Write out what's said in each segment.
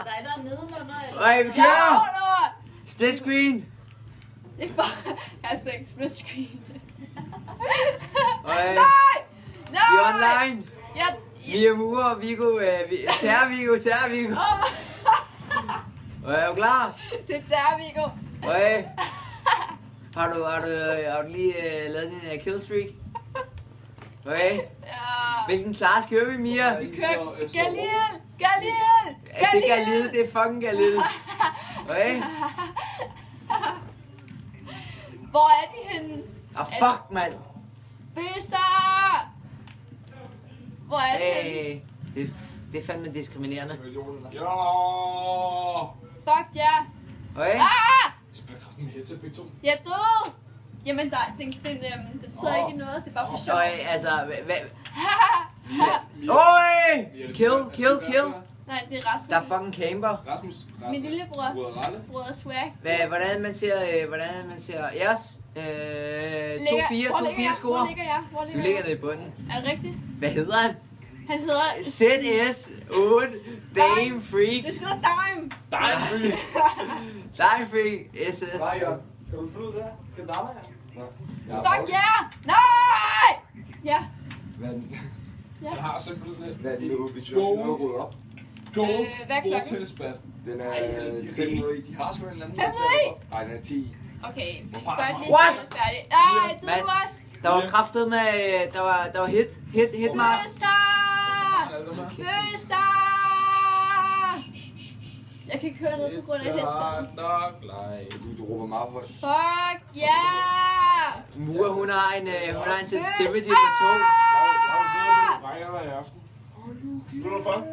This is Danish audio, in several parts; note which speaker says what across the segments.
Speaker 1: Der er der nedenunder, eller?
Speaker 2: Ej, vi kører!
Speaker 1: Ja,
Speaker 2: Split screen!
Speaker 1: det er for... Hashtag split screen.
Speaker 2: Ej,
Speaker 1: Nej!
Speaker 2: vi er online!
Speaker 1: Ja,
Speaker 2: Vi er Mure og Viggo, Terra Viggo. Er du klar?
Speaker 1: det er Terra Viggo.
Speaker 2: Ej. Har du lige lavet din killstreak? Okay.
Speaker 1: Ja.
Speaker 2: Hvilken klasse kører vi, Mia?
Speaker 1: Vi kører Galil!
Speaker 2: Ja, det er Galil, det er fucking Galil. Okay.
Speaker 1: Hvor er de henne?
Speaker 2: Fuck, mand.
Speaker 1: Besser! Hvor er de henne?
Speaker 2: Hey, det er fandme diskriminerende.
Speaker 3: Ja!
Speaker 1: Fuck ja!
Speaker 2: Okay.
Speaker 1: Ah!
Speaker 3: Spiller kraften med headset begge to.
Speaker 1: Jeg er død! Jamen, den sidder ikke i noget, det er bare for sjov.
Speaker 2: Okay, altså, hvad? Oj! Kill!
Speaker 1: Nej, det er Rasmus.
Speaker 2: Der er fucking camper.
Speaker 3: Rasmus.
Speaker 1: Min lillebror.
Speaker 3: Bror Ralle.
Speaker 1: Bror Swag.
Speaker 2: Hvordan man ser yes, 2-4 score.
Speaker 1: Hvor ligger jeg?
Speaker 2: Du ligger nede i bunden.
Speaker 1: Er det rigtigt?
Speaker 2: Hvad hedder han?
Speaker 1: Han hedder...
Speaker 2: ZS8 Dame Freaks.
Speaker 1: Det skal da Dime.
Speaker 2: Dime Freak SS.
Speaker 3: Nej, Jørgen. Skal du flyde der? Kan du damme her?
Speaker 1: Fuck ja! Nej! Ja.
Speaker 3: Jeg har simpelthen sådan et...
Speaker 4: Hvad er det nu? Vi skal rydde op.
Speaker 3: Gold.
Speaker 1: Hvad er klokken?
Speaker 3: Tennisbat.
Speaker 4: Den er
Speaker 3: De har sgu en eller anden...
Speaker 1: 5
Speaker 4: Nej, den er 10.
Speaker 1: Okay, vi
Speaker 3: Hvor
Speaker 1: gør
Speaker 3: far er
Speaker 1: det lige
Speaker 2: What?
Speaker 1: så færdigt. Ej, du
Speaker 2: Mand.
Speaker 1: også.
Speaker 2: Der var kraftet med, der var hit mig.
Speaker 1: Bøsser! Jeg kan ikke høre noget på grund af headset.
Speaker 4: Du råber meget højt.
Speaker 1: Fuck yeah!
Speaker 2: Mure, hun har en sensitivity på 2.
Speaker 3: Regner der i aften. Ved du hvorfor?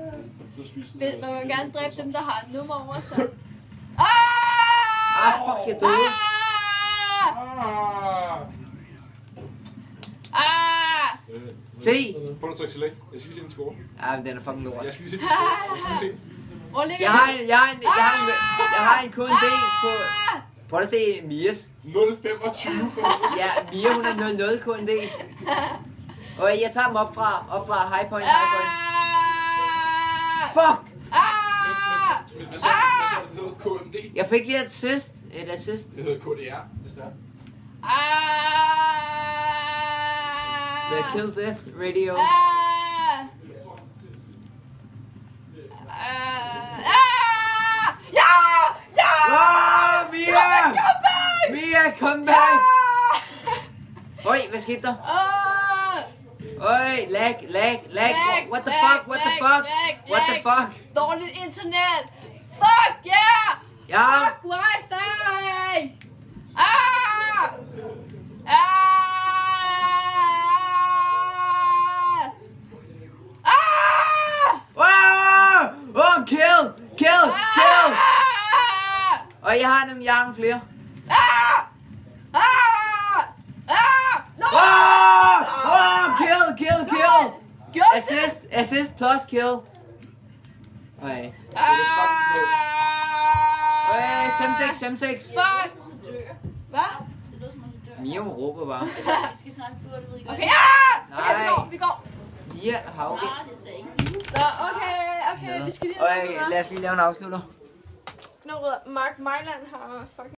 Speaker 3: Du spiser
Speaker 1: Man vil gerne dræbe dem, der har et nummer over sig.
Speaker 2: Fuck, jeg døde. Se!
Speaker 3: Prøv at trykke select. Jeg skal lige se din score.
Speaker 2: Ja, men den er fucking lort.
Speaker 3: Jeg skal lige se din score. Jeg skal lige se den.
Speaker 1: Hvor ligger
Speaker 2: Jeg har en KND på... Prøv at se Mias.
Speaker 3: 0,25 for
Speaker 2: Ja, Mia, hun er 0-0 KND. Okay, jeg tager dem op fra high point. Fuck!
Speaker 3: Hvad sagde du, det hedder? KMD?
Speaker 2: Jeg fik lige et assist.
Speaker 3: Det hedder KDR, hvis det er.
Speaker 2: The Kill Death Radio. Mia, come back! Oj, hvad skete der? Oj, lag. What the fuck?
Speaker 1: Dårligt internet. Fuck yeah!
Speaker 2: Ja.
Speaker 1: Fuck wifi! Kill!
Speaker 2: Og jeg har nogle flere. Kill! Assist plus kill. Ej. Semtex.
Speaker 1: Fuck! Hvad? Det lyder som om du dør.
Speaker 2: Mia råber bare.
Speaker 1: Vi skal snakke ud, du ved ikke. Okay,
Speaker 2: Nej.
Speaker 1: vi går.
Speaker 2: Mia, Hauke.
Speaker 1: Snart, jeg sagde ikke. Okay, vi skal lige...
Speaker 2: Lad os lige lave en afslutter.
Speaker 1: Mark Mejland har fucking...